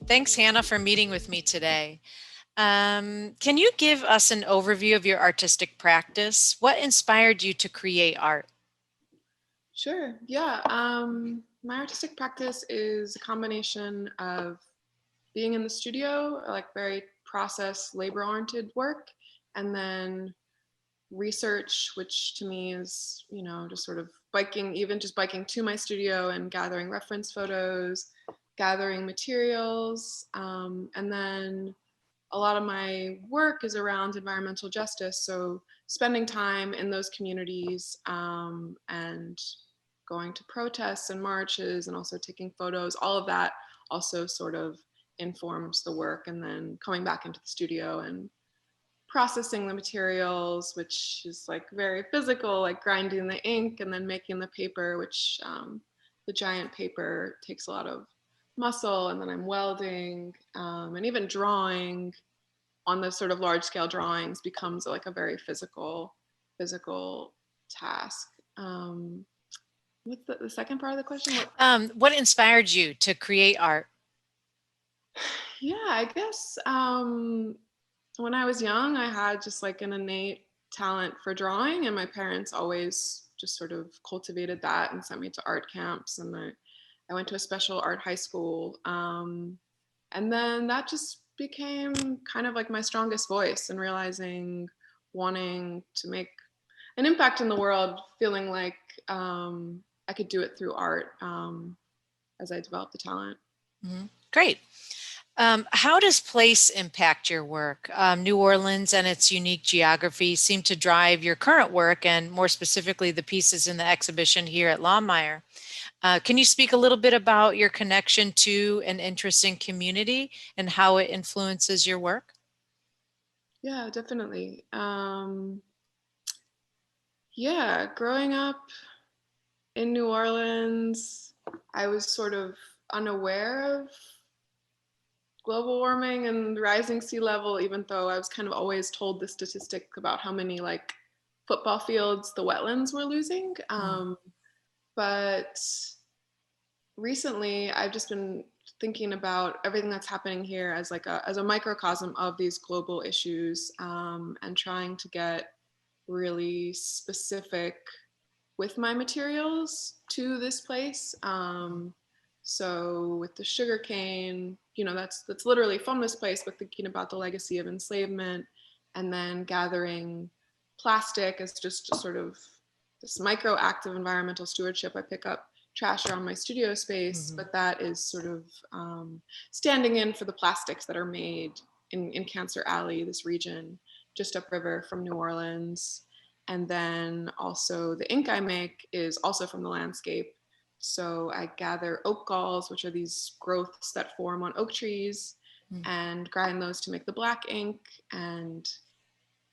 Thanks, Hannah, for meeting with me today. Can you give us an overview of your artistic practice? What inspired you to create art? Sure. Yeah. My artistic practice is a combination of being in the studio, like very process, labor-oriented work, and then research, which to me is, just sort of biking, even just biking to my studio and gathering reference photos, gathering materials, and then a lot of my work is around environmental justice. So spending time in those communities and going to protests and marches and also taking photos, all of that also sort of informs the work. And then coming back into the studio and processing the materials, which is like very physical, like grinding the ink and then making the paper, which the giant paper takes a lot of muscle. And then I'm welding and even drawing on the sort of large scale drawings becomes like a very physical task. What's the second part of the question? What inspired you to create art? Yeah, I guess when I was young, I had just like an innate talent for drawing, and my parents always just sort of cultivated that and sent me to art camps. And I went to a special art high school. And then that just became kind of like my strongest voice, and realizing wanting to make an impact in the world, feeling like I could do it through art as I developed the talent. Great. How does place impact your work? New Orleans and its unique geography seem to drive your current work, and more specifically, the pieces in the exhibition here at Laumeier. Can you speak a little bit about your connection to an interesting community and how it influences your work? Yeah, definitely. Yeah, growing up in New Orleans, I was sort of unaware of global warming and rising sea level, even though I was kind of always told the statistic about how many like football fields the wetlands were losing. But recently, I've just been thinking about everything that's happening here as like as a microcosm of these global issues, and trying to get really specific with my materials to this place. So with the sugar cane, that's literally from this place, but thinking about the legacy of enslavement, and then gathering plastic as just sort of this micro act of environmental stewardship. I pick up trash around my studio space, but that is sort of standing in for the plastics that are made in Cancer Alley, this region just upriver from New Orleans. And then also the ink I make is also from the landscape. So I gather oak galls, which are these growths that form on oak trees, and grind those to make the black ink. And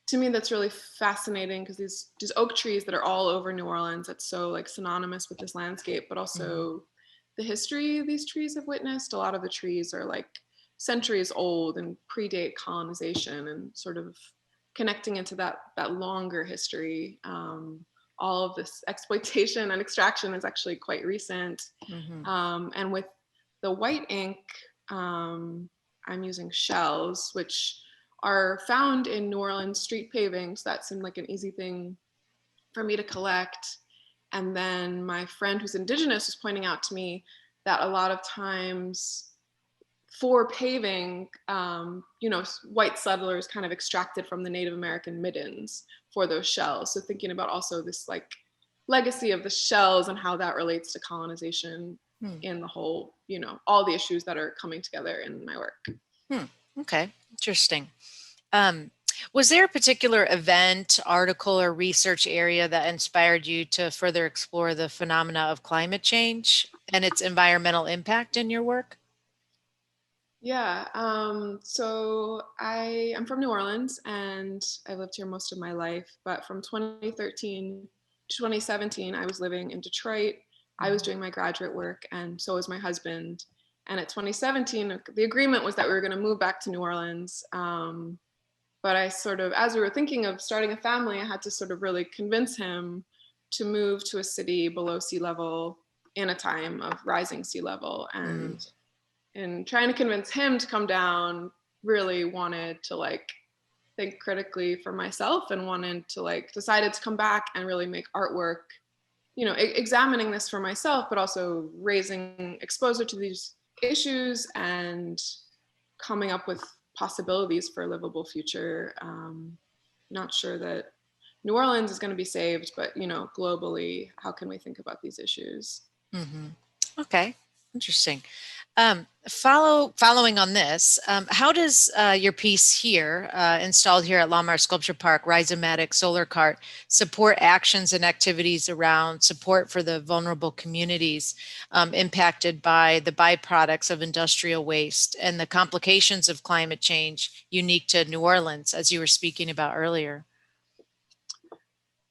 to me, that's really fascinating, because these oak trees that are all over New Orleans, that's so like synonymous with this landscape, but also the history these trees have witnessed. A lot of the trees are like centuries old and predate colonization, and sort of connecting into that longer history. All of this exploitation and extraction is actually quite recent. And with the white ink, I'm using shells, which are found in New Orleans street pavings. That seemed like an easy thing for me to collect. And then my friend who's indigenous was pointing out to me that a lot of times for paving, white settlers kind of extracted from the Native American middens for those shells. So thinking about also this like legacy of the shells and how that relates to colonization in the whole, all the issues that are coming together in my work. Okay, interesting. Was there a particular event, article, or research area that inspired you to further explore the phenomena of climate change and its environmental impact in your work? Yeah, so I'm from New Orleans, and I lived here most of my life. But from 2013 to 2017, I was living in Detroit. I was doing my graduate work, and so was my husband. And at 2017, the agreement was that we were going to move back to New Orleans. But I sort of, as we were thinking of starting a family, I had to sort of really convince him to move to a city below sea level in a time of rising sea level. And in trying to convince him to come down, really wanted to like think critically for myself and wanted to like decided to come back and really make artwork, you know, examining this for myself, but also raising exposure to these issues and coming up with possibilities for a livable future. Not sure that New Orleans is going to be saved, but you know, globally, how can we think about these issues? Mm-hmm. Okay, interesting. Following on this, how does your piece here, installed here at Laumeier Sculpture Park, Rhizomatic Solar Cart, support actions and activities around support for the vulnerable communities impacted by the byproducts of industrial waste and the complications of climate change unique to New Orleans, as you were speaking about earlier?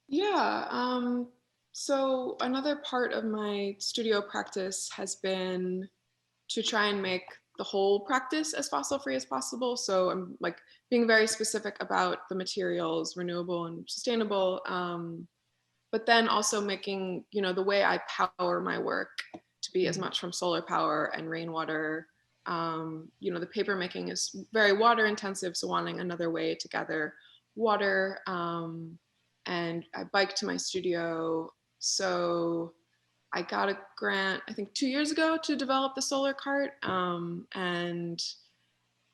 Yeah. So another part of my studio practice has been to try and make the whole practice as fossil free as possible. So I'm like being very specific about the materials, renewable and sustainable, but then also making, you know, the way I power my work to be as much from solar power and rainwater. You know, the paper making is very water intensive, so wanting another way to gather water. And I bike to my studio. So I got a grant, I think 2 years ago, to develop the solar cart. And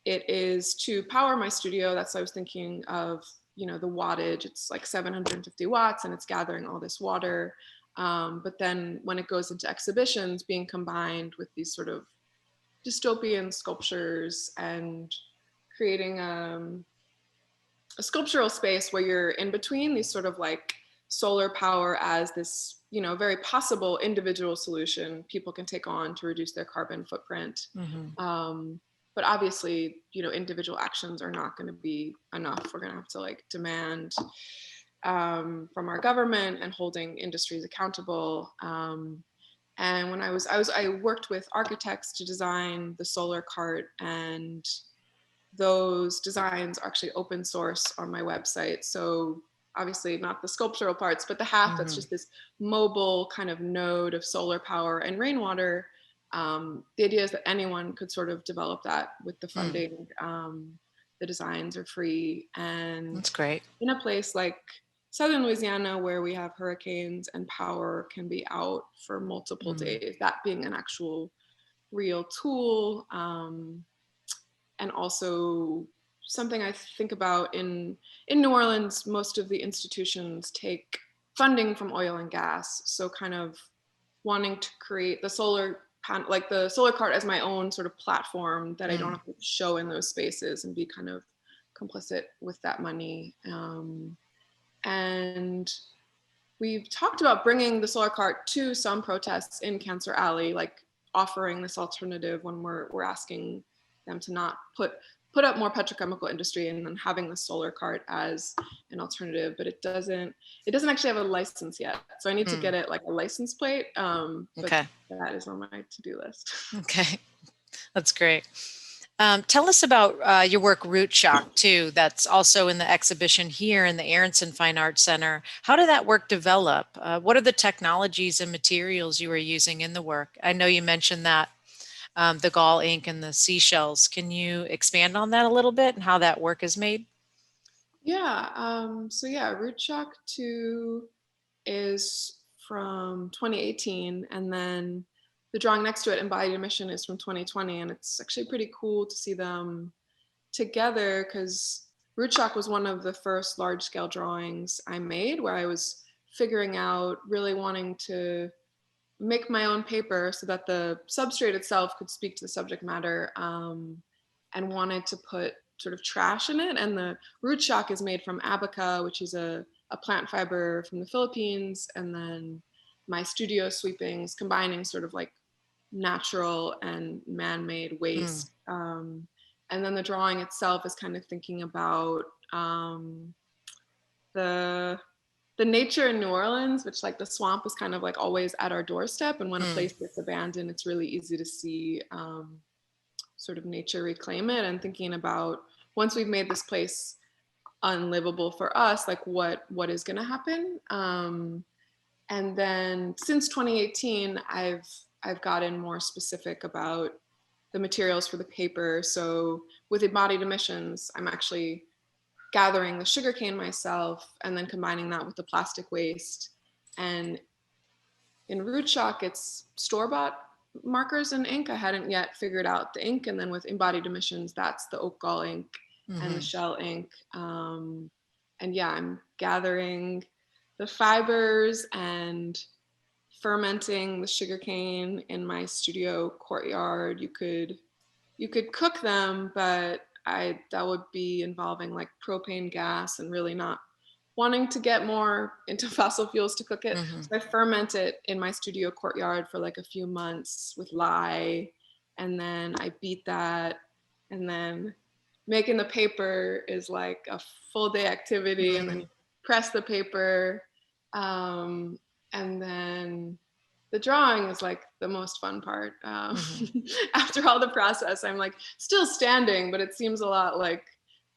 it is to power my studio. That's what I was thinking of, you know, the wattage. It's like 750 watts and it's gathering all this water. But then when it goes into exhibitions, being combined with these sort of dystopian sculptures and creating a sculptural space where you're in between these sort of like solar power as this, you know, very possible individual solution people can take on to reduce their carbon footprint. Mm-hmm. But obviously, you know, individual actions are not going to be enough. We're going to have to like demand from our government and holding industries accountable. And when I worked with architects to design the solar cart, and those designs are actually open source on my website. So obviously not the sculptural parts, but the half that's Mm-hmm. just this mobile kind of node of solar power and rainwater. The idea is that anyone could sort of develop that with the Mm, funding. The designs are free. And that's great. in a place like Southern Louisiana, where we have hurricanes and power can be out for multiple Mm, days, that being an actual real tool. And also something I think about in New Orleans, most of the institutions take funding from oil and gas. So kind of wanting to create the like the solar cart as my own sort of platform that I don't mm, have to show in those spaces and be kind of complicit with that money. And we've talked about bringing the solar cart to some protests in Cancer Alley, like offering this alternative when we're asking them to not put up more petrochemical industry, and then having the solar cart as an alternative. But it doesn't actually have a license yet, so I need to mm. get it like a license plate. But Okay. that is on my to-do list. Okay. That's great. Tell us about your work, Root Shock, too. That's also in the exhibition here in the Aronson Fine Arts Center. How did that work develop? What are the technologies and materials you were using in the work? I know you mentioned that the gall ink and the seashells. Can you expand on that a little bit and how that work is made? Yeah. So yeah, Root Shock 2 is from 2018, and then the drawing next to it, Embodied Emission, is from 2020, and it's actually pretty cool to see them together because Root Shock was one of the first large scale drawings I made where I was figuring out really wanting to make my own paper so that the substrate itself could speak to the subject matter, and wanted to put sort of trash in it. And the Root Shock is made from abaca, which is a plant fiber from the Philippines, and then my studio sweepings combining sort of like natural and man-made Mm, waste. And then the drawing itself is kind of thinking about the the nature in New Orleans, which like the swamp is kind of like always at our doorstep. And when a mm, place gets abandoned, it's really easy to see sort of nature reclaim it. And thinking about once we've made this place unlivable for us, like what is going to happen. And then since 2018, I've gotten more specific about the materials for the paper. So with embodied emissions, I'm actually gathering the sugarcane myself and then combining that with the plastic waste. And in root shock, it's store-bought markers and ink. I hadn't yet figured out the ink. And then with embodied emissions, that's the oak gall ink and the shell ink. And yeah, I'm gathering the fibers and fermenting the sugarcane in my studio courtyard. You could cook them, but that would be involving like propane gas and really not wanting to get more into fossil fuels to cook it. So I ferment it in my studio courtyard for like a few months with lye, and then I beat that, and then making the paper is like a full day activity, and then press the paper, and then the drawing is like the most fun part. After all the process, I'm like still standing, but it seems a lot like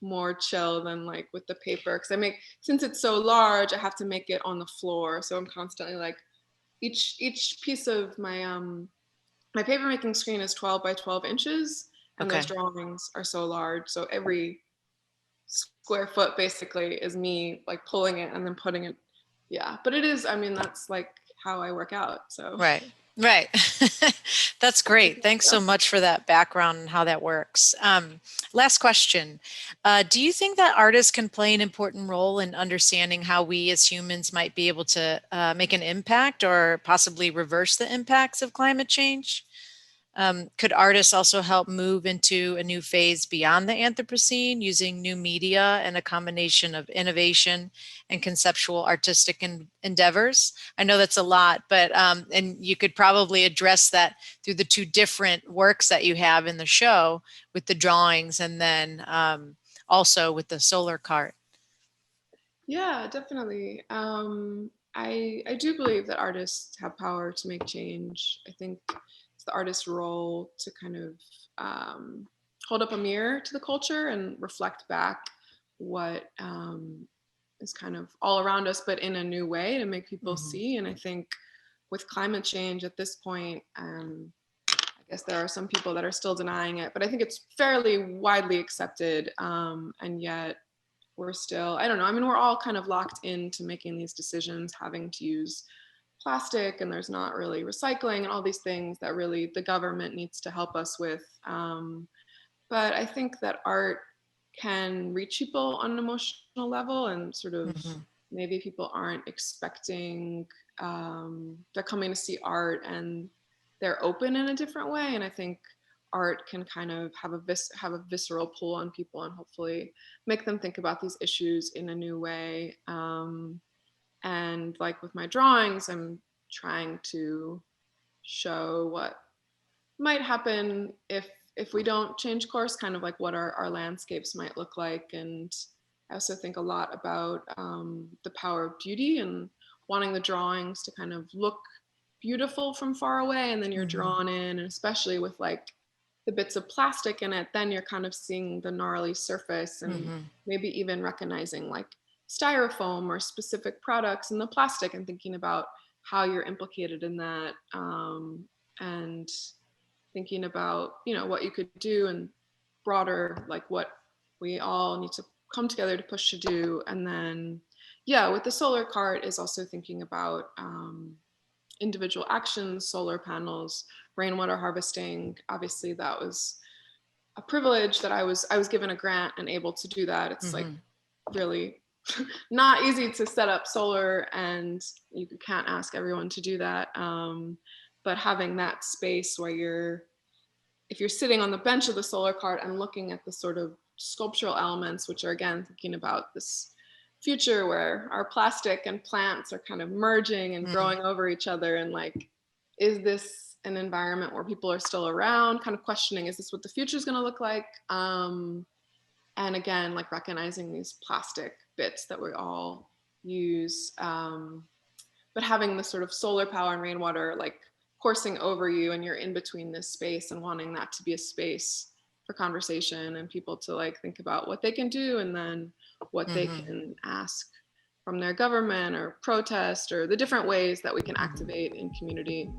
more chill than like with the paper, because since it's so large, I have to make it on the floor, so I'm constantly like each piece of my paper making screen is 12 by 12 inches, and those drawings are so large, so every square foot basically is me like pulling it and then putting it. Yeah, but it is, I mean, that's like how I work out. So Right. That's great. Thanks so much for that background and how that works. Last question. Do you think that artists can play an important role in understanding how we as humans might be able to make an impact or possibly reverse the impacts of climate change? Could artists also help move into a new phase beyond the Anthropocene using new media and a combination of innovation and conceptual artistic endeavors? I know that's a lot, but and you could probably address that through the two different works that you have in the show with the drawings and then also with the solar cart. Yeah, definitely. I do believe that artists have power to make change. I think it's the artist's role to kind of hold up a mirror to the culture and reflect back what is kind of all around us, but in a new way to make people see. And I think with climate change at this point, I guess there are some people that are still denying it, but I think it's fairly widely accepted. And yet we're still, I don't know, I mean, we're all kind of locked into making these decisions, having to use plastic, and there's not really recycling and all these things that really the government needs to help us with. But I think that art can reach people on an emotional level, and sort of maybe people aren't expecting, they're coming to see art and they're open in a different way. And I think art can kind of have a visceral pull on people and hopefully make them think about these issues in a new way. And like with my drawings, I'm trying to show what might happen if we don't change course, kind of like what our landscapes might look like. And I also think a lot about the power of beauty and wanting the drawings to kind of look beautiful from far away, and then you're drawn in, and especially with like the bits of plastic in it, then you're kind of seeing the gnarly surface, and maybe even recognizing like styrofoam or specific products in the plastic and thinking about how you're implicated in that, and thinking about, you know, what you could do and broader, like what we all need to come together to push to do. And then yeah, with the solar cart is also thinking about individual actions, solar panels, rainwater harvesting. Obviously that was a privilege that I was given a grant and able to do that. It's like really not easy to set up solar, and you can't ask everyone to do that. But having that space where if you're sitting on the bench of the solar cart and looking at the sort of sculptural elements, which are again thinking about this future where our plastic and plants are kind of merging and growing over each other, and like, is this an environment where people are still around, kind of questioning, is this what the future is going to look like? And again, like recognizing these plastic bits that we all use, but having the sort of solar power and rainwater like coursing over you, and you're in between this space, and wanting that to be a space for conversation and people to like think about what they can do, and then what they can ask from their government or protest, or the different ways that we can activate in community.